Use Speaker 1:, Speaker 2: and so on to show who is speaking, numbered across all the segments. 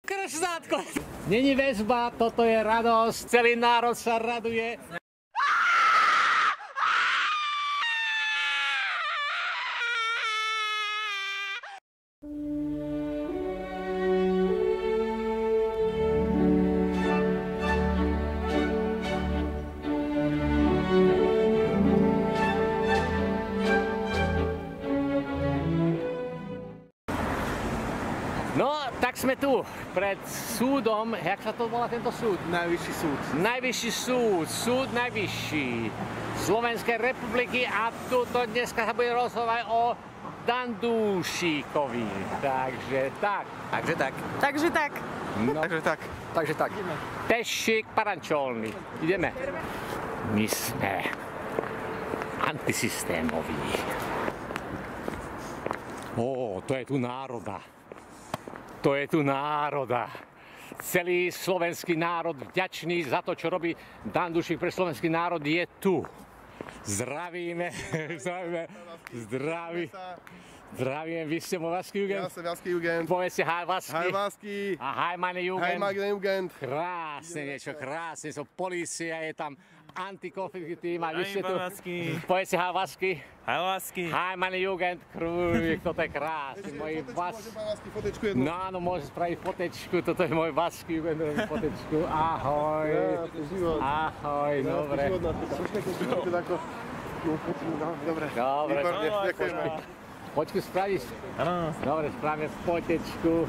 Speaker 1: Krštátko. Není väzba, toto je radosť, celý národ sa raduje. No, tak sme tu, pred súdom, jak sa to volá tento súd?
Speaker 2: Najvyšší súd.
Speaker 1: Najvyšší súd, súd najvyšší Slovenskej republiky a tuto dneska sa bude rozhodovať o Dandúšikovi. Takže tak.
Speaker 2: Takže tak.
Speaker 3: Takže tak.
Speaker 1: No,
Speaker 2: Takže tak. Takže tak.
Speaker 1: Pešík Parančolný. Ideme. My sme antisystémoví. Ó, to je tu národa. To je tu národa. Celý slovenský národ vďačný za to, čo robí Dandúšik pre slovenský národ, je tu. Zdravíme, zdravíme, vy ste Moravský Jugend?
Speaker 2: Ja som Moravský Jugend.
Speaker 1: Povedzte Hi Vasky.
Speaker 2: Hi Vasky.
Speaker 1: A Hi meine Jugend.
Speaker 2: Hi meine Jugend.
Speaker 1: Krásne niečo, krásne. Polícia je tam, antikonfliktný tým a vy ste tu. Povedzte Hi Vasky.
Speaker 4: Hi Vasky.
Speaker 1: Hi meine Jugend. Krúvik, toto je krásne. Moji Vasky.
Speaker 2: Fotečku jednu.
Speaker 1: No áno, môžeš spraviť fotečku, toto je môj Vasky Jugend, robí fotečku. Ahoj. Ahoj, dobre.
Speaker 2: Dobre.
Speaker 1: Dobre.
Speaker 2: Ďakujem.
Speaker 1: Počku spravíš?
Speaker 4: Áno.
Speaker 1: Dobre, spravíme fotečku.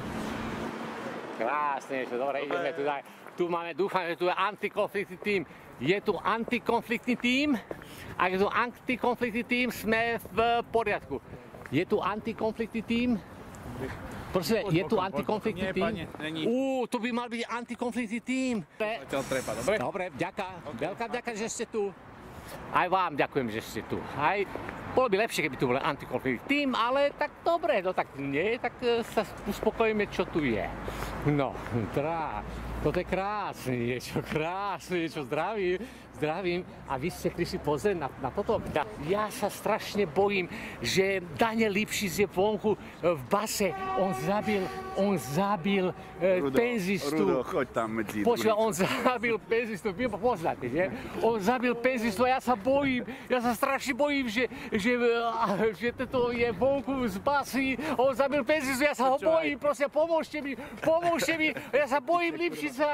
Speaker 1: Krásne, dobre, ideme tu daj. Tu máme, dúfam, že tu je antikonfliktný tím. Je tu antikonfliktný tím? Ak je tu antikonfliktný tím, sme v poriadku. Je tu antikonfliktný tím? Prosím, je tu antikonfliktný tím? Tu by mal byť antikonfliktný tím. Dobre, vďaka. Veľká vďaka, že ste tu. Aj vám ďakujem, že ste tu. Aj bolo by lepšie, keby tu bol antikonfliktný tím, ale tak dobre, no tak nie, tak sa uspokojíme, čo tu je. No, toto je krásne niečo, zdravím. A vy ste prišli pozrieť na toto. Ja sa strašne bojím, že Daniel Lipšic je vonku v base. On zabil penzistu.
Speaker 2: Rudo, choď tam medzi.
Speaker 1: Počúva, on zabil penzistu, vy ma poznáte, nie? On zabil penzistu a ja sa strašne bojím, že toto je vonku z basy. On zabil penzistu, ja sa ho bojím, prosím, pomôžte mi. Ja sa bojím Lipšica.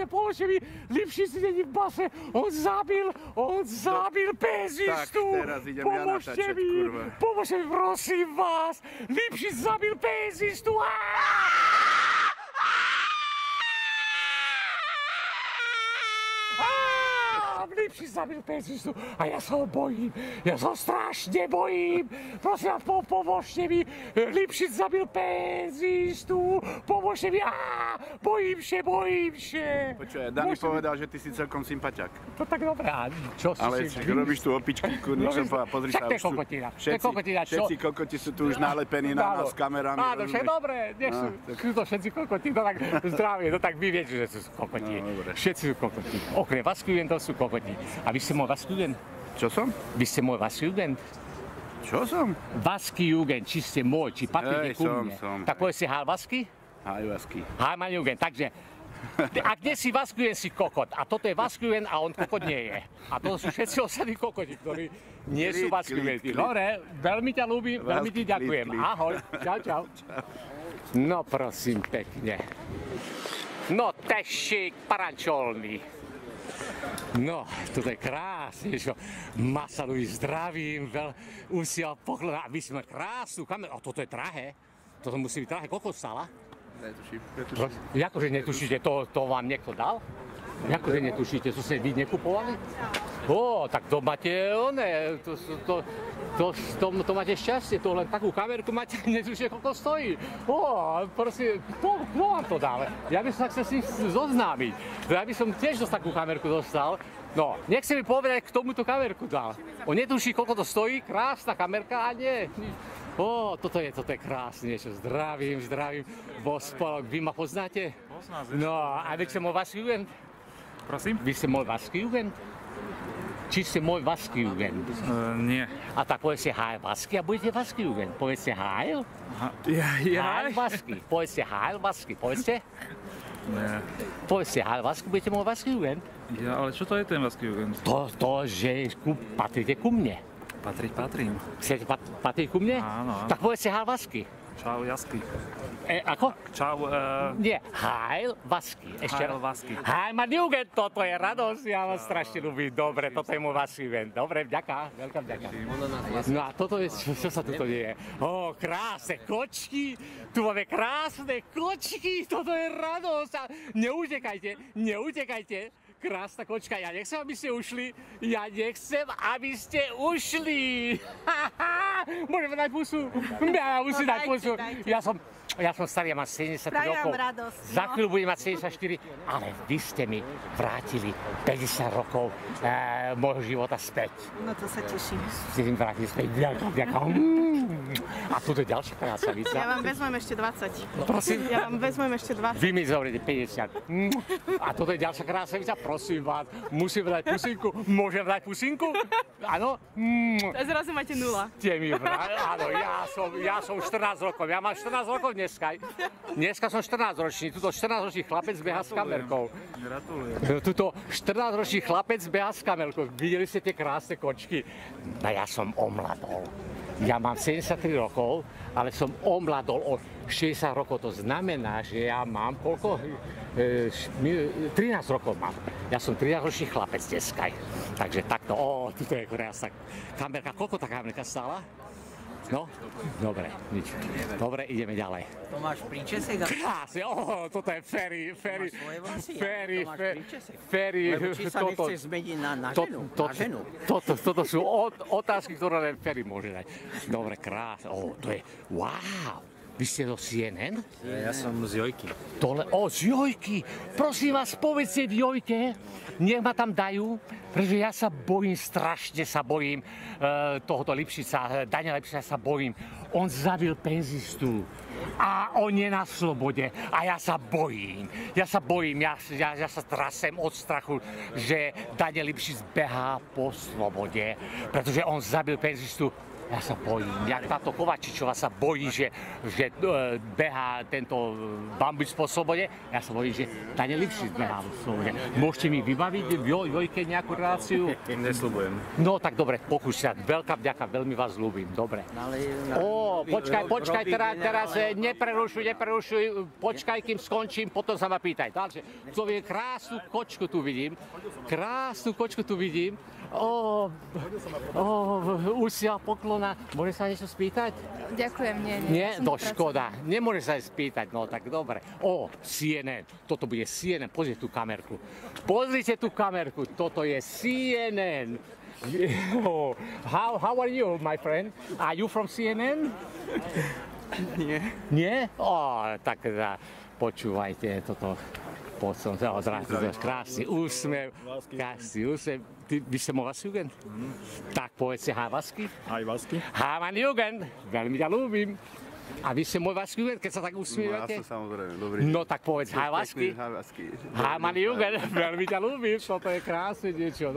Speaker 1: Pomôžte mi, Lipšic není v base, on zabil penzistu.
Speaker 2: Tak, teraz idem ja natáčať, kurva.
Speaker 1: Pomôžte mi, prosím vás, Lipšic zabil penzistu. Lipšic zabil penzistu a ja sa ho bojím, ja sa ho strašne bojím. Prosím vás, pomôžte mi, Lipšic zabil penzistu, pomôžte mi, bojím sa.
Speaker 2: Počuj, Dani povedal, že ty si celkom sympatiak.
Speaker 1: To tak dobré, čo si...
Speaker 2: Ale robíš tu opičky, nech som povedal, pozri sa. Všetci kokoti sú tu už nalepení na nás s kamerami.
Speaker 1: Áno, však dobre, nech sú to všetci kokoti, no tak zdravie, no tak vy viete, že sú kokoti. Všetci sú kokoti, okrem Vasky Jugendov sú kokoti. A vy ste môj Vasky Jugend?
Speaker 2: Čo som?
Speaker 1: Vy ste môj Vasky Jugend?
Speaker 2: Čo som?
Speaker 1: Vasky Jugend, či ste môj, či patríte ku mne.
Speaker 2: Som.
Speaker 1: Tak povedzte Hi Vasky?
Speaker 2: Hi Vasky.
Speaker 1: Hi mein Jugend, takže ak nie si Vasky Jugend, si kokot. A toto je Vasky Jugend a on kokot nie je. A to sú všetci ostatní kokoti, ktorí nie sú Vasky Jugend. Dobre, veľmi ťa ľúbim, veľmi ti ďakujem. Ahoj, čau. No prosím pekne. No, Pešík Parančolný. No, toto je krásne, čo Masaluji zdravím, úsia poklona, a vy sme krásnu kameru, a toto je drahé, toto musí byť drahé, koľko stála?
Speaker 2: Netuším.
Speaker 1: Jakože netušíte, to vám niekto dal? Jakože netušíte, to ste vy nekupovali? Tak to máte, to máte šťastie, to len takú kamerku máte, netušíte, koľko stojí. Prosím, kto vám to dal? Ja by som sa chcel s ním zoznámiť. Ja by som tiež takú kamerku dostal. No, nechce mi povedať, kto mu tú kamerku dal. On netuší, koľko to stojí, krásna kamerka a nie. Toto je krásne niečo. Zdravím. Vospolok, vy ma poznáte?
Speaker 4: Poznám.
Speaker 1: No, a vy ste môj Vasky Jugend?
Speaker 4: Prosím?
Speaker 1: Vy ste môj Vasky Jugend? či ste môj Vaskjugend?
Speaker 3: Nie.
Speaker 1: A tak povedzte Heil Vasky a budete Vaskjugend. Povedzte Heil. Heil Vasky. Povedzte Heil Vasky. Povedzte.
Speaker 3: Nie.
Speaker 1: Povedzte Heil Vasky, budete môj Vaskjugend.
Speaker 3: Ja, ale čo to je ten Vaskjugend?
Speaker 1: To, že patríte ku mne.
Speaker 3: Patrím.
Speaker 1: Chcete patriť ku mne?
Speaker 3: Áno.
Speaker 1: Tak povedzte Heil Vasky.
Speaker 3: Čau, Jasky.
Speaker 1: Ako?
Speaker 3: Čau,
Speaker 1: Nie, Heil Vasky. Ešte
Speaker 3: Heil Vasky.
Speaker 1: Heil mein Jugend, toto je radosť, ja vás strašne ľúbim. Dobre, toto je môj Vaskjugend. Dobre, vďaka, veľká vďaka. No a toto je, čo sa tuto deje? Ó, krásne kočky, tu máme krásne kočky, toto je radosť. A neutekajte. Krásna kočka, ja nechcem, aby ste ušli. Môžeme dať pusu. Ja musím dať pusu. Ja som starý, ja mám 70 rokov.
Speaker 4: Radosť, no.
Speaker 1: Za chvíľu budem mať 74, ale vy ste mi vrátili 50 rokov môjho života späť.
Speaker 4: No to sa teším.
Speaker 1: Ste mi vrátili späť. Ďakujem. A tu je ďalšia krásavica.
Speaker 4: Ja vám vezmem ešte 20.
Speaker 1: Prosím?
Speaker 4: Ja vám vezmem ešte 20.
Speaker 1: Vy mi zoberete 50. A toto je ďalšia krásavica. Prosím vás, musím dať pusinku. Môžem dať pusinku? Áno?
Speaker 4: A zrazu máte 0.
Speaker 1: Áno, ja som 14 rokov. Ja mám 14 rokov dneska. Dneska som 14-ročný. Tuto 14-ročný chlapec beha s kamerkou.
Speaker 3: Gratulujem.
Speaker 1: Tuto 14-ročný chlapec beha s kamerkou. Videli ste tie krásne kočky? No ja som omladol. Ja mám 73 rokov, ale som omladol o 60 rokov. To znamená, že ja mám koľko? 13 rokov mám. Ja som 13-ročný chlapec dneska. Takže takto. Tuto je krásna kamerka. Koľko tá kamerka stála? No, dobre, nič. Dobre, ideme ďalej.
Speaker 5: To máš príčesek?
Speaker 1: Krásne, toto je Ferry.
Speaker 5: Lebo či sa nechceš zmeniť na ženu?
Speaker 1: Toto sú otázky, ktoré len Ferry môže dať. Dobre, krásne. To je, wow. Vy ste zo CNN?
Speaker 5: Ja som z Jojky.
Speaker 1: Z Jojky. Prosím vás, povedzte v Jojke, nech ma tam dajú, pretože ja sa bojím, strašne sa bojím tohoto Lipšica, Daniela Lipšica sa bojím. On zabil penzistu a on je na slobode a ja sa bojím. Ja sa trasem od strachu, že Daniel Lipšic behá po slobode, pretože on zabil penzistu. Ja sa bojím. Táto Kovačičová sa bojí, že behá tento bambič po slobode. Ja sa bojím, že Daniel Lipšic behá po slobode. Môžete mi vybaviť v Jojke nejakú reláciu?
Speaker 2: Nesľubujem.
Speaker 1: No tak dobre, pokúšte sa. Veľká vďaka, veľmi vás ľúbim. Dobre. Počkaj, teraz neprerušuj. Počkaj, kým skončím, potom sa ma pýtaj. Takže, to je krásnu kočku tu vidím. Už si ja poklona. Môže sa niečo spýtať?
Speaker 4: Ďakujem, nie.
Speaker 1: Nie? No škoda. Nemôže sa spýtať, no tak dobre. CNN. Toto bude CNN. Pozrite tú kamerku. Toto je CNN. How are you, my friend? Are you from CNN?
Speaker 5: Nie.
Speaker 1: Nie? Tak počúvajte toto. Krásny úsmev. Vy ste môj Vaskjugend? Tak povedzte Heil Vasky.
Speaker 2: Heil Vasky.
Speaker 1: Heil mein Jugend. Veľmi ťa ľúbim. A vy ste môj Vaskjugend, keď sa tak usmievate?
Speaker 2: No, ja som samozrejme, dobrý.
Speaker 1: No tak povedz Heil Vasky. Heil mein Jugend. Veľmi ťa ľúbim. Toto je krásne niečo.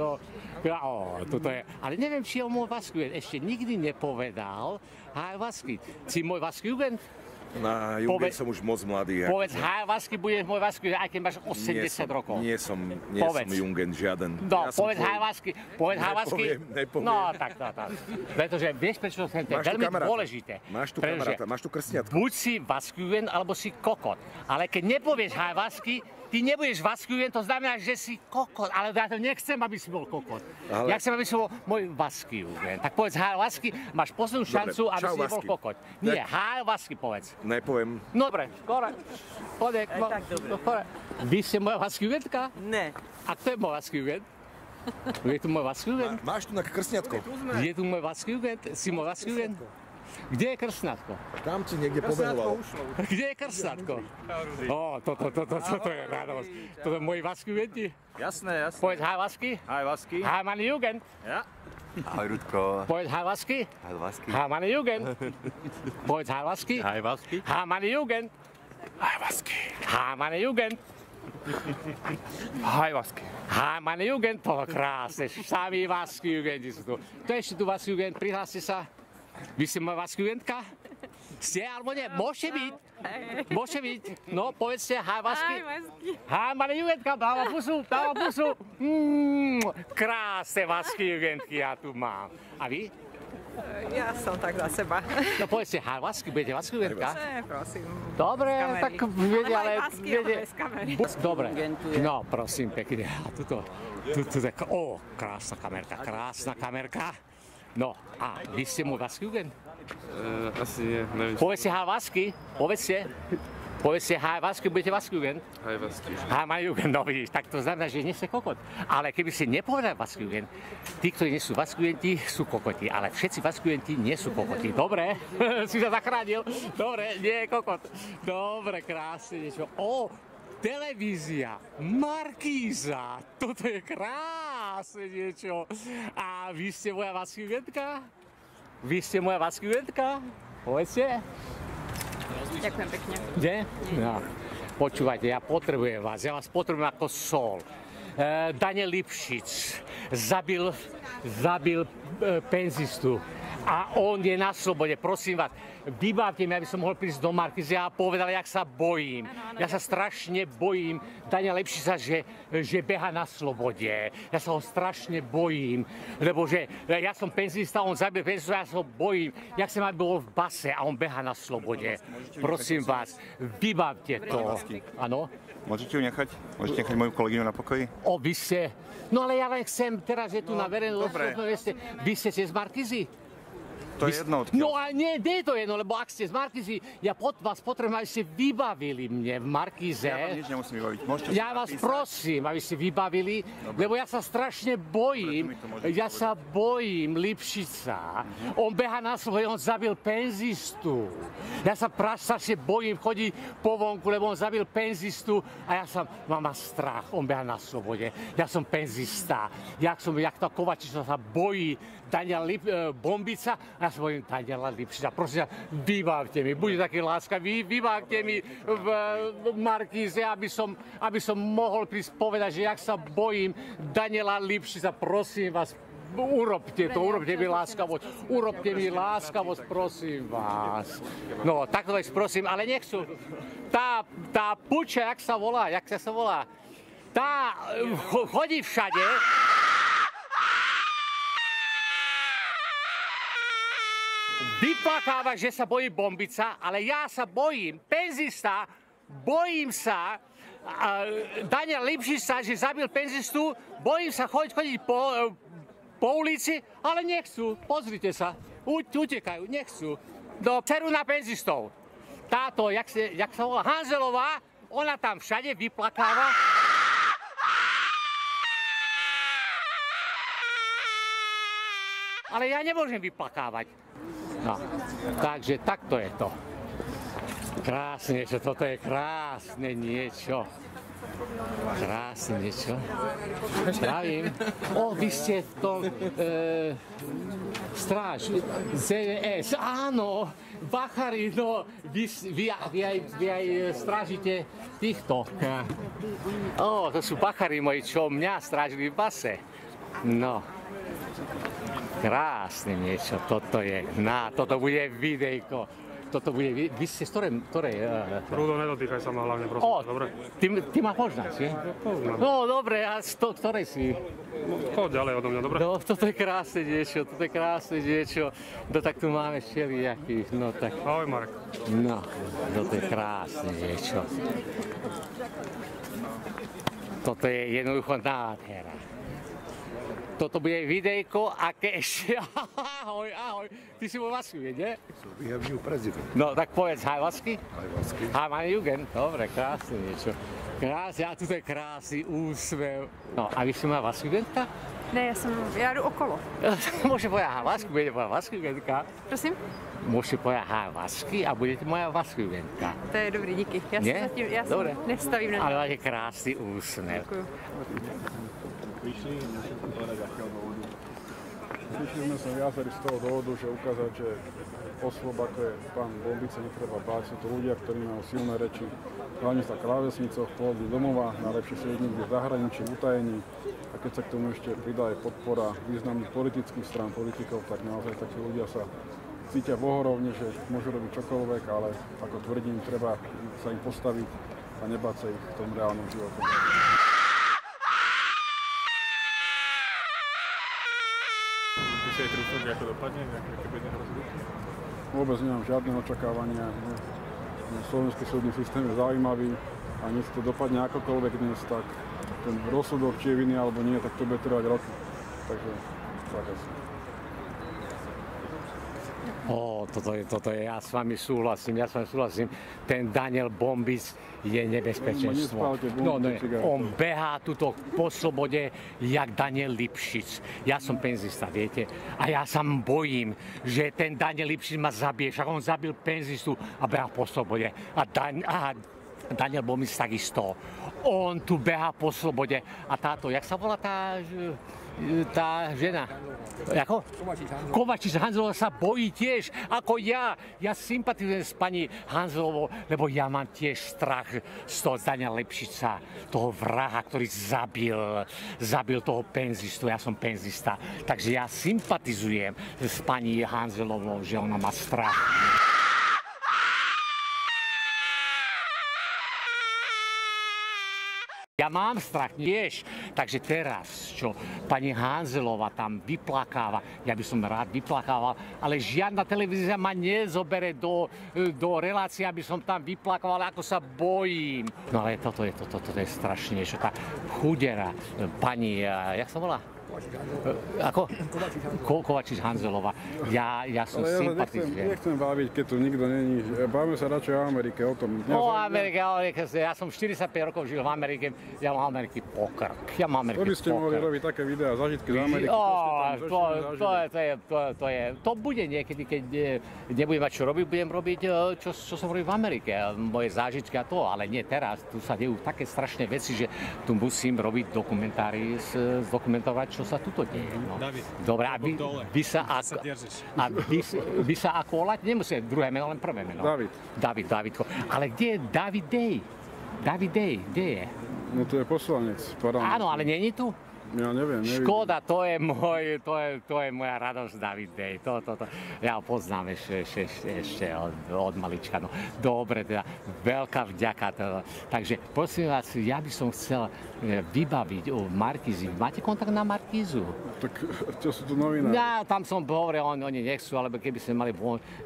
Speaker 1: Toto je. Ale neviem, či je môj Vaskjugend. Ešte nikdy nepovedal Heil Vasky. Si môj Vaskjugend?
Speaker 6: Na Jugend som už moc mladý.
Speaker 1: Povedz Heil Vasky, budeš môj Vaskjugend, aj keď máš 80 rokov.
Speaker 6: Nie som Jugend žiaden.
Speaker 1: No, povedz Heil Vasky.
Speaker 6: Nepoviem.
Speaker 1: No, tak. Pretože vieš, prečo to je veľmi dôležité.
Speaker 6: Máš tu kamaráta, máš tu krstňatko.
Speaker 1: Buď si Vaskjugend, alebo si kokot. Ale keď nepovieš Heil Vasky, ty nebudeš Vaskjugend, to znamená, že si kokot. Ale ja to nechcem, aby si bol kokot. Ja chcem, aby si bol môj Vaskjugend. Tak povedz Heil Vasky, máš poslednú šancu, aby si nebol kokot. Nie, Heil Vasky povedz.
Speaker 6: Nepoviem.
Speaker 1: Dobre, skore. Vy ste moja Vaskjugendka?
Speaker 5: Ne.
Speaker 1: A kto je môj Vaskjugend? Je tu môj Vaskjugend?
Speaker 6: Máš tu na krstňatko.
Speaker 1: Je tu môj Vaskjugend? Si môj Vaskjugend? Kde je krstňatko?
Speaker 6: Tam ti niekde pobehoval.
Speaker 1: Kde je krstňatko? Toto je radosť. Toto je moji Vaskjugenti?
Speaker 3: Jasné.
Speaker 1: Povedz Heil Vasky.
Speaker 3: Heil Vasky.
Speaker 1: Heil mein Jugend.
Speaker 3: Ja.
Speaker 2: Ahoj, Rudko.
Speaker 1: Povedz Heil Vasky.
Speaker 2: Heil Vasky.
Speaker 1: Heil mein Jugend. Povedz Heil Vasky.
Speaker 2: Heil Vasky.
Speaker 1: Heil mein Jugend.
Speaker 2: Heil Vasky.
Speaker 1: Heil mein Jugend.
Speaker 7: Hi Vasky.
Speaker 1: Hi, meine Jugend, to krásne, sami Vasky Jugendi sú tu. To ešte tu Vasky Jugend, prihláste sa. Vy ste moja Vasky Jugendka? Ste alebo nie? Môžete byť. Môžete byť. No, povedzte, hi Vasky.
Speaker 4: Hi, Vasky.
Speaker 1: Hi, meine Jugendka, dáva pusu, dáva pusu. Krásne Vasky Jugendky ja tu mám. A vy?
Speaker 8: Ja som tak za seba.
Speaker 1: No povedzte, hi Vasky, budete Vasky Jugendka?
Speaker 8: Prosím.
Speaker 1: Dobre, tak viete, ale...
Speaker 8: Vasky, ale bez kamery.
Speaker 1: Dobre, no prosím pekne. A tuto tak, krásna kamerka. No, a vy ste môj Vasky Jugend?
Speaker 7: Asi nie, neviem.
Speaker 1: Povedzte hi Vasky, povedzte hi Vasky, budete Vasky Jugend?
Speaker 7: Hi Vasky.
Speaker 1: Hi my Jugend, no vidíš, tak to znamená, že nie ste kokot. Ale keby ste nepovedali Vasky Jugend, tí, ktorí nie sú Vasky Jugenti, sú kokoti, ale všetci Vasky Jugenti nie sú kokoti. Dobre, si sa zachránil. Dobre, nie je kokot. Dobre, krásne niečo. Televízia, Markíza, toto je krásne niečo. A vy ste moja Vasky Jugendka? Vy ste moja Vasky Jugendka? Povedzte.
Speaker 4: Ďakujem pekne.
Speaker 1: Kde? No. Počúvajte, ja vás potrebujem ako sol. Daniel Lipšic zabil penzistu a on je na slobode, prosím vás. Vybavte mi, aby som mohol prísť do Markízy a povedal, jak sa bojím. Ja sa strašne bojím Daniela Lipšica, že beha na slobode. Ja sa ho strašne bojím, lebo že ja som penzista, on zabil penzistu, ja sa ho bojím. Jak som aj bol v base a on beha na slobode. Prosím vás, vybavte to. Áno?
Speaker 9: Môžete ju nechať? Môžete nechať moju kolegyňu na pokoji?
Speaker 1: Vy ste... No ale ja len chcem, teraz je tu na verejnosť. Vy ste z Markízy?
Speaker 9: To je jedno odkiaľ.
Speaker 1: No a nie je to jedno, lebo ak ste z Markízy, ja vás potrebujem, aby ste vybavili mne v Markíze.
Speaker 9: Ja vám nič nemusím vybaviť.
Speaker 1: Ja vás prosím, aby ste vybavili, lebo ja sa strašne bojím. Ja sa bojím Lipšica. On beha na slobode, on zabil penzistu. Ja sa strašne bojím chodiť po vonku, lebo on zabil penzistu a mám strach. On beha na slobode. Ja som penzista. Jak tá Kovačica sa bojí Daniela Bombica a ja sa bojím Daniela Lipšica. Prosím, vybavte mi, buďte takí láskaví, vybavte mi v Markíze, aby som mohol prísť povedať, že jak sa bojím Daniela Lipšica. Prosím vás, urobte mi láskavosť, prosím vás. No, takto vás prosím, ale nechcú. Tá puča, jak sa volá, tá chodí všade. Vyplakáva, že sa bojí Bombica, ale ja sa bojím, penzista, bojím sa Daniela Lipšica, že zabil penzistu, bojím sa chodiť po ulici, ale nechcú, pozrite sa, utekajú, nechcú. Dceru na penzistov. Táto, jak sa volá, Hanzelová, ona tam všade vyplakáva. Ale ja nemôžem vyplakávať. No, takže takto je to. Krásne niečo, toto je krásne niečo. Krásne niečo. Pravím. Vy ste v tom stráž, ZS, áno, Bachari, no, vy aj strážite týchto. To sú Bachari moji, čo mňa strážili v base. No. Krásne niečo, toto je, toto bude videjko. Vy ste z ktorej?
Speaker 7: Rudo, nedotýkaj sa ma hlavne, prosím, dobre?
Speaker 1: Ty ma poznáš, nie?
Speaker 7: Poznám.
Speaker 1: No, dobre, a z ktorej si?
Speaker 7: Choď ďalej odo mňa, dobre?
Speaker 1: No, toto je krásne niečo, No, tak tu máme všelijakých, no tak...
Speaker 7: Ahoj, Marek.
Speaker 1: No, toto je krásne niečo. Toto je jednoducho nádhera. Toto bude videjko, aké ešte... Ahoj. Ty si môj Vasky, nie?
Speaker 6: Ja v prezident.
Speaker 1: No, tak povedz, hi Vasky.
Speaker 6: Hi Vasky.
Speaker 1: Hi meine Jugend. Dobre, krásne niečo. Krásne, a tu je krásny úsmev. No, a vy si moja Vasky Jugendka?
Speaker 4: Ne, ja jdu okolo.
Speaker 1: Môžete povedať hi Vasky, budete moja Vasky Jugendka.
Speaker 4: Prosím?
Speaker 1: Môžete povedať hi Vasky a budete moja Vasky Jugendka.
Speaker 4: To je dobrý, díky. Ja sa nestavím na to.
Speaker 1: Ale máte krásny úsmev.
Speaker 4: Ďakujem.
Speaker 10: Prišli sme sa viacerí z toho dôvodu, že ukázať, že osôb, ako je pán Bombica, netreba báť. Sú to ľudia, ktorí majú silné reči, hlavne sa klávesnicoch, pôvodne domova, najlepšie sedieť niekde v zahraničí, v utajení. A keď sa k tomu ešte pridá aj podpora významných politických strán, politikov, tak naozaj takí ľudia sa cítia v ohorovne, že môžu robiť čokoľvek, ale ako tvrdím, treba sa im postaviť a nebáť sa ich v tom reálnom živote.
Speaker 11: Ty si aj trúfať, ako dopadne, aké bude rozhodnutie?
Speaker 10: Vôbec nemám žiadne očakávania. Slovenský súdny systém je zaujímavý a nech to dopadne akokoľvek dnes, tak ten rozsudok, či je vinný alebo nie, tak to bude trvať roky. Takže tak asi.
Speaker 1: Toto je, ja s vami súhlasím. Ten Daniel Bombic je nebezpečenstvo. On behá tuto po slobode, jak Daniel Lipšic. Ja som penzista, viete, a ja sa bojím, že ten Daniel Lipšic ma zabije, však on zabil penzistu a behá po slobode. A Daniel Bombic takisto. On tu behá po slobode a táto, jak sa volá tá žena? Ako? Kovačič Hanzelová sa bojí tiež, ako ja. Ja sympatizujem s pani Hanzelovou, lebo ja mám tiež strach z toho Daniela Lipšica, toho vraha, ktorý zabil toho penzistu. Ja som penzista, takže ja sympatizujem s pani Hanzelovou, že ona má strach. Ja mám strach tiež, takže teraz, čo pani Hanzelová tam vyplakáva, ja by som rád vyplakával, ale žiadna televízia ma nezobere do relácie, aby som tam vyplakával, ako sa bojím. No ale toto je strašne niečo, tá chudera, pani, jak sa volá? Ako? Kovačič Hanzelová. Ja som sympatizujem.
Speaker 10: Ale ja nechcem baviť, keď tu nikto není. Bavíme sa radšej o Amerike, o tom.
Speaker 1: O Amerike. Ja som 45 rokov žil v Amerike. Ja mám Ameriky pokrk. To
Speaker 10: by ste mohli robiť také videá, zážitky z Ameriky.
Speaker 1: To bude niekedy, keď nebudem mať čo robiť, budem robiť, čo som robil v Amerike. Moje zážitky a to, ale nie teraz. Tu sa dejú také strašné veci, že tu musím robiť dokumentári, zdokumentovať, čo sa tuto deje. No. Dobre, a vy sa ako volať? Nemusíte druhé meno, len prvé meno. Davidko. Ale kde je David Day? David Day, kde je?
Speaker 10: No to je poslanec.
Speaker 1: Áno, ale nie je tu?
Speaker 10: Ja neviem.
Speaker 1: Škoda, to je moja radosť, David Day. Ja ho poznám ešte od malička. No, dobre, teda veľká vďaka. Takže prosím vás, ja by som chcel vybaviť o Markízi. Máte kontakt na Markízu?
Speaker 10: Tak čo sú tu novinári?
Speaker 1: Ja tam som hovoril, oni nechcú, alebo keby sme mali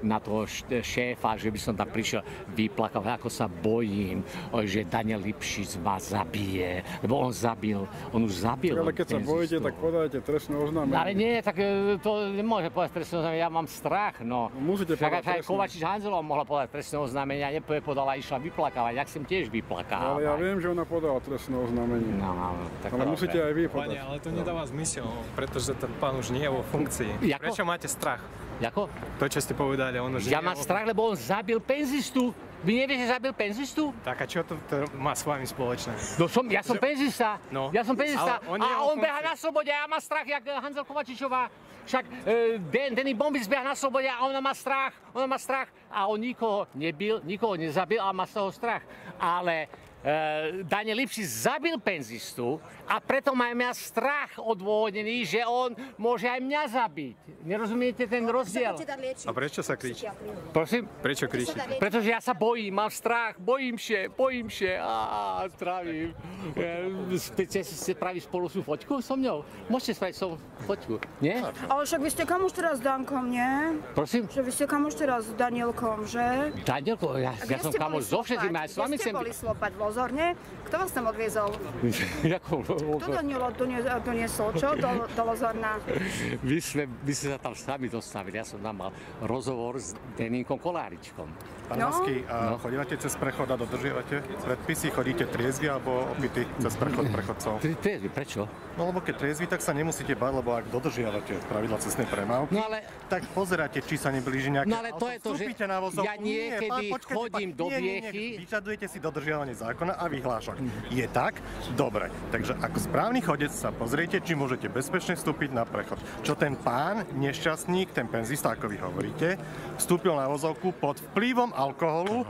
Speaker 1: na toho šéfa, že by som tam prišiel vyplakal, ako sa bojím, že Daniel Lipšic ma zabije, lebo on už zabil.
Speaker 10: Keď sa bojíte, tak podajte trestné oznámenie.
Speaker 1: Ale nie, tak to nemôže povedať trestné oznámenie, ja mám strach, no.
Speaker 10: Musíte podať trestné.
Speaker 1: Však Kovačič Hanzelová mohla podať trestné oznámenie a nepodala, išla vyplakávať, jak som tiež vyplakával.
Speaker 10: Ale ja viem, že ona podala trestné oznámenie.
Speaker 1: No, tak
Speaker 10: ale musíte aj vy podať.
Speaker 3: Pane, ale to nedáva zmysel, pretože ten pán už nie je vo funkcii. Prečo máte strach?
Speaker 1: Jako?
Speaker 3: To, čo ste povedali, on už
Speaker 1: ja mám strach, lebo on zabil penzistu. Vy neviete, že zabil penzistu?
Speaker 3: Tak a čo to má s vami spoločné?
Speaker 1: No ja som penzista.
Speaker 3: No.
Speaker 1: Ja som penzista. A on beha na slobode a ja mám strach, jak Hanzel Kovačičová. Však Danny Bombic beha na slobode a ona má strach. A on nikoho nebil, nikoho nezabil a má z toho strach. Ale Daniel Lipšic zabil penzistu a preto mám ja strach odôvodnený, že on môže aj mňa zabiť. Nerozumiete ten rozdiel?
Speaker 3: A prečo sa kričí?
Speaker 1: Prosím?
Speaker 3: Prečo kričíte?
Speaker 1: Pretože ja sa bojím, mám strach, bojím sa. Zdravím. Ste spraviť spolu sú foťku so mňou? Môžete spraviť foťku, nie?
Speaker 12: Ale však vy ste kamoš teraz s Dankom, nie?
Speaker 1: Prosím?
Speaker 12: Že vy ste kamoš teraz s Danielkom, že?
Speaker 1: Danielko? Ja som kamoš so všetkými, aj s vami chcem...
Speaker 12: Kde ste boli slopať v Lozorne? Kto vás tam odviezol? Kto Danielo doniesol, čo? Do Lozorna?
Speaker 1: Vy ste sa tam sami dostavili, ja som tam mal rozhovor s Deníkom Koláričkom.
Speaker 13: Pán Vasky, chodívate cez prechod a dodržiavate predpisy? Chodíte triezvi alebo opity cez prechod prechodcov?
Speaker 1: Triezvi, prečo?
Speaker 13: No lebo keď triezvi, tak sa nemusíte báť, lebo ak dodržiavate pravidla cestnej premávky, tak pozeráte, či sa neblíži nejaké
Speaker 1: no ale to je to, že
Speaker 13: na vozovku.
Speaker 1: Ja niekedy chodím do Viechy.
Speaker 13: Vyžadujete si dodržiavanie zákona a vyhlášok. Je tak? Dobre. Takže ako správny chodec sa pozriete, či môžete bezpečne vstúpiť na prechod. Čo ten pán, nešťastník, ten penzista, ako vy hovoríte, vstúpil na vozovku pod vplyvom alkoholu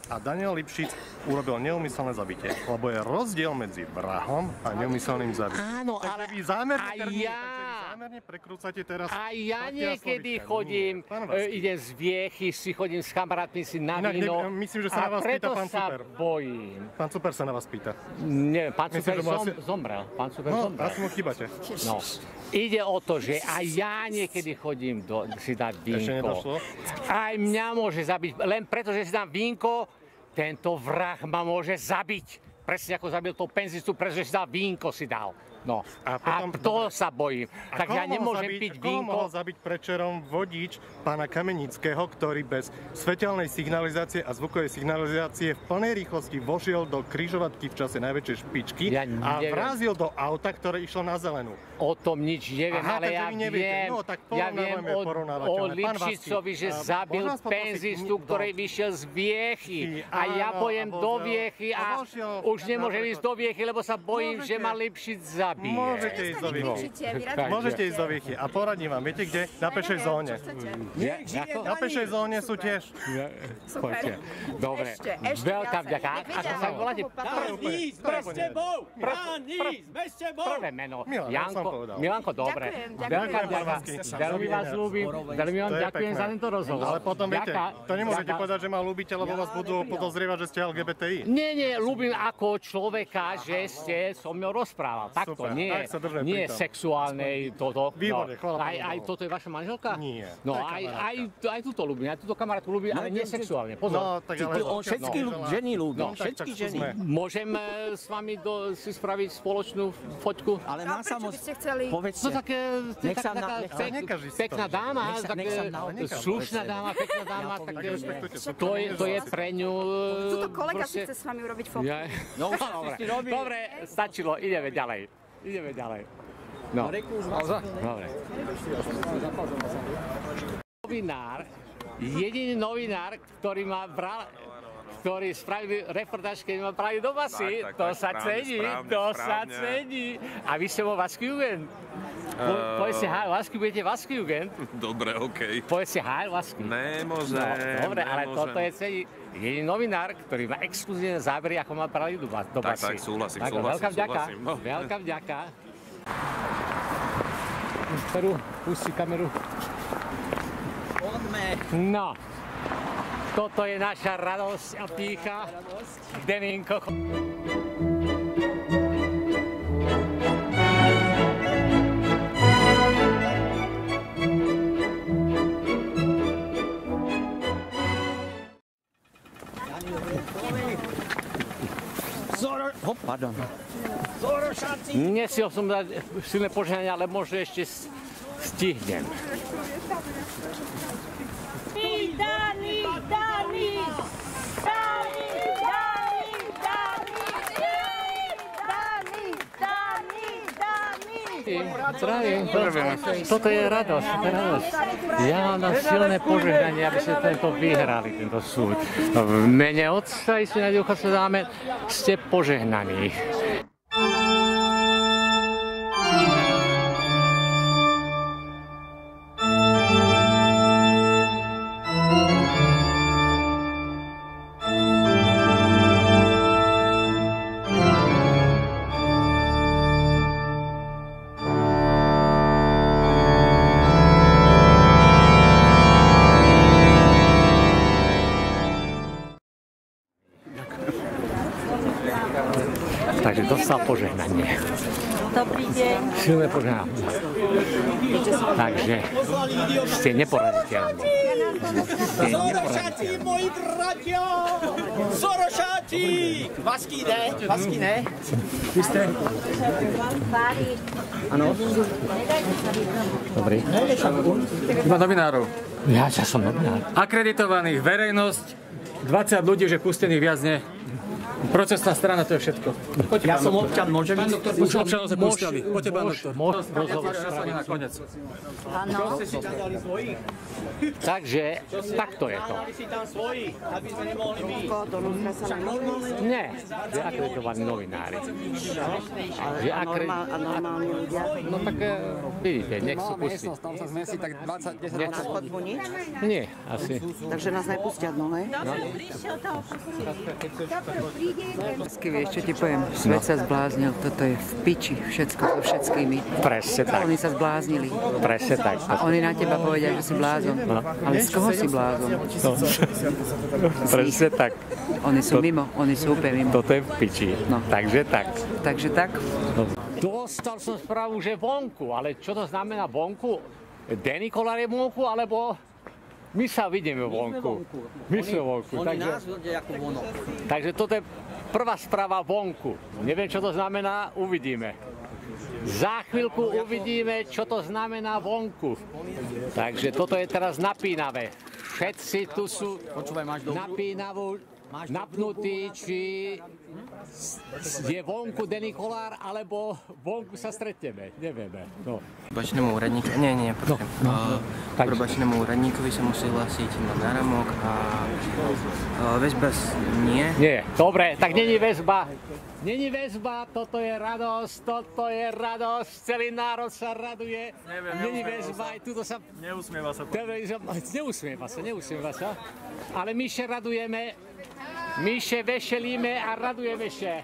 Speaker 13: a Daniel Lipšic urobil neúmyselné zabitie. Lebo je rozdiel medzi vrahom a neúmyselným zabitím.
Speaker 1: Áno, ale
Speaker 13: vy zámerne prekrúcate teraz.
Speaker 1: A ja niekedy chodím, idem z Viechy, si chodím s kamarátmi si na víno.
Speaker 13: Myslím, že sa na vás pýta pán Super.
Speaker 1: Bojím.
Speaker 13: Pán Super sa na vás pýta.
Speaker 1: Nie, pán Super zomrel. Pán Super zomrel.
Speaker 13: Asi mu chýbate.
Speaker 1: No. Ide o to, že aj ja niekedy chodím si dať vínko.
Speaker 13: Ešte nedošlo?
Speaker 1: Aj mňa môže zabiť, len preto, že si dám vínko, tento vrah ma môže zabiť. Presne ako zabil toho penzistu, pretože si dal vínko si dal. No. A to sa bojím. Tak ja nemôžem piť vínko.
Speaker 13: Koho mohol zabiť predčerom vodič pána Kamenického, ktorý bez svetelnej signalizácie a zvukovej signalizácie v plnej rýchlosti vošiel do križovatky v čase najväčšej špičky a vrazil do auta, ktoré išlo na zelenú.
Speaker 1: O tom nič neviem, ale ja viem, o Lipšicovi, že zabil penzistu, ktorý vyšiel z Viechy. A ja pojem do Viechy a už nemôžem ísť do Viechy, lebo sa bojím, že ma Lipšic zabije.
Speaker 13: Môžete ísť do Viechy. Môžete ísť do Viechy. A poradím vám, viete kde? Na pešej zóne. Na pešej zóne sú tiež.
Speaker 1: Poďte. Dobre. Veľká vďaka. Ako sa voláte? Prvé meno. Milanko, dobre. Veľká vďaka. Veľmi vás ľúbim. Veľmi vám ďakujem za tento rozhovor.
Speaker 13: Ale potom viete, to nemôžete povedať, že ma ľúbite, lebo vás budú podozrievať, že ste LGBTI.
Speaker 1: Nie, ľúbim ako človeka, že ste so mnou rozprával. Takto, nie sexuálnej toto.
Speaker 13: Výborne, chvála Pánu.
Speaker 1: Aj toto je vaša manželka?
Speaker 13: Nie.
Speaker 1: No, aj túto ľúbim, aj túto kamarátku ľúbim, ale nie sexuálne. Pozor.
Speaker 5: Všetky ženy ľúbim, všetky ženy.
Speaker 1: Môžem s vami si spraviť spoločnú foťku?
Speaker 5: Ale má sa moc...
Speaker 1: Povedzte. To také pekná dáma, slušná dáma, pekná dáma, to je pre ňu...
Speaker 12: Tuto kolega si chce s vami urobiť fotku.
Speaker 1: Dobre, stačilo, ideme ďalej. No. Dobre. Jediný novinár, ktorý spravili reportáž, keď ma brali do basy, to sa cení. A vy ste vo Vaskjugend? Povedzte Heil Vasky, budete Vaskjugend?
Speaker 14: Dobre, okej.
Speaker 1: Povedzte Heil Vasky.
Speaker 14: Nemôžem.
Speaker 1: Dobre, ale toto je celý jediný novinár, ktorý má exkluzívne zábery, ako ma brali do basy.
Speaker 14: Tak, súhlasím.
Speaker 1: Veľká vďaka. Pusti kameru.
Speaker 5: Poďme.
Speaker 1: No. Toto je naša radosť a pýcha. Deninko.
Speaker 5: Pardon.
Speaker 1: Nesiel som dať silné požehnanie, ale možno ešte stihnem. Toto je radosť. Ja mám silné požehnanie, aby ste tento vyhrali, tento súd. V mene Otca i Syna i Ducha Svätého, ste požehnaní. Takže dostal požehnanie.
Speaker 15: Dobrý deň.
Speaker 1: Silné požehnanie. Takže ste neporaditeľní.
Speaker 5: Zorošáci, moji bratia! Zorošáci! Vasky ne? Vy ste? Áno.
Speaker 1: Dobrý.
Speaker 16: Iba novinárov.
Speaker 1: Ja som novinár.
Speaker 16: Akreditovaných, verejnosť,
Speaker 14: 20 ľudí, že pustených viac nie. Procesná strana, to je všetko.
Speaker 5: Ja som občan, môžem ísť?
Speaker 14: Už občanov sa pustili. Poďte, pán doktor. Konec.
Speaker 12: Áno.
Speaker 1: Takže takto je to. Nie, že akreditovaní novinári.
Speaker 12: A normálni ľudia?
Speaker 1: No tak vidíte, nech sú pustí.
Speaker 14: Tam sa zmesí tak 20-10
Speaker 12: Na chodbu nič?
Speaker 1: Nie, asi.
Speaker 12: Takže nás nepustia dnu, hej?
Speaker 16: Vieš, čo ti poviem? Svet sa zbláznil, toto je v piči, všetko so všetkými.
Speaker 1: Presne tak.
Speaker 16: Oni sa zbláznili.
Speaker 1: Presne tak.
Speaker 16: A oni na teba povedia, že si blázon.
Speaker 1: No.
Speaker 16: Ale z koho si blázon?
Speaker 1: Presne tak.
Speaker 16: Oni sú mimo, oni sú úplne mimo.
Speaker 1: Toto je v piči. No. Takže tak.
Speaker 16: Takže tak?
Speaker 1: No. Dostal som správu, že vonku, ale čo to znamená vonku? Denny Kollár je vonku, alebo my sa vidíme vonku. My sme vonku.
Speaker 5: Oni nás vedia ako vonok.
Speaker 1: Takže toto je prvá správa vonku. Neviem, čo to znamená, uvidíme. Za chvíľku uvidíme, čo to znamená vonku. Takže toto je teraz napínavé. Všetci tu sú napínavú, napnutí, či je vonku Denny Kollár, alebo vonku sa stretneme. Nevieme. No.
Speaker 17: Probačnému úradníkovi, nie, prosím. Probačnému úradníkovi sa musí hlásiť na náramok a väzba nie.
Speaker 1: Nie, dobre, tak není väzba. Není väzba, toto je radosť, celý národ sa raduje. Není väzba, aj tuto sa...
Speaker 11: Neusmieva sa.
Speaker 1: Neusmieva sa. Ale my še radujeme, my še vešelíme a radujeme še.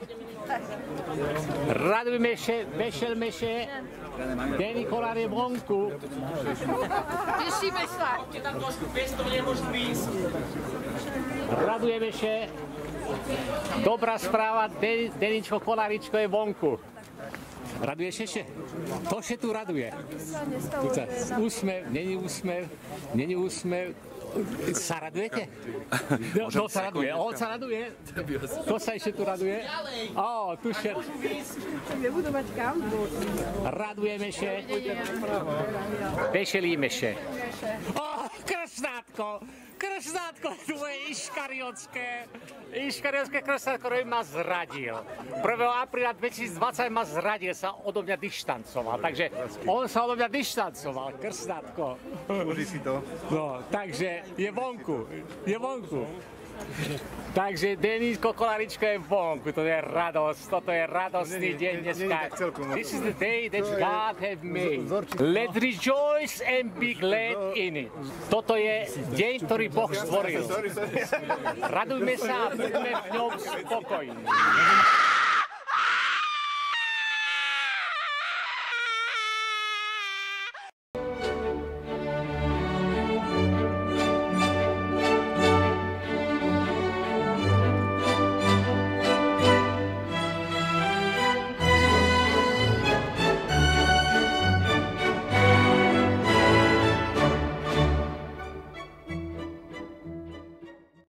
Speaker 1: Radujeme še, vešelme še. Denny Kollár je vonku.
Speaker 12: Tešíme sa.
Speaker 1: Radujeme še. Dobrá správa, Denníčko Kolláričko je vonku. Raduješ ešte? To še tu raduje. Úsmev, není úsmev. Sa radujete? No sa raduje, on sa raduje. To sa ešte tu raduje. Ó, tu še.
Speaker 12: Nebudú mať kam?
Speaker 1: Radujeme še. Vešelíme še. Ó, Krstátko, tu je iškariotské krstátko, ktorý ma zradil. 1. apríla 2020 ma zradil, sa odo mňa dištancoval. Takže on sa odo mňa dištancoval, krstátko.
Speaker 9: Užij si to.
Speaker 1: No, takže je vonku. Takže Denníčko Kolláričko je vonku, to je radosť, toto je radostný deň dneska. This is the day that God have made. Let's rejoice and be glad in it. Toto je deň, ktorý Boh stvoril. Radujme sa a buďme v ňom spokojní.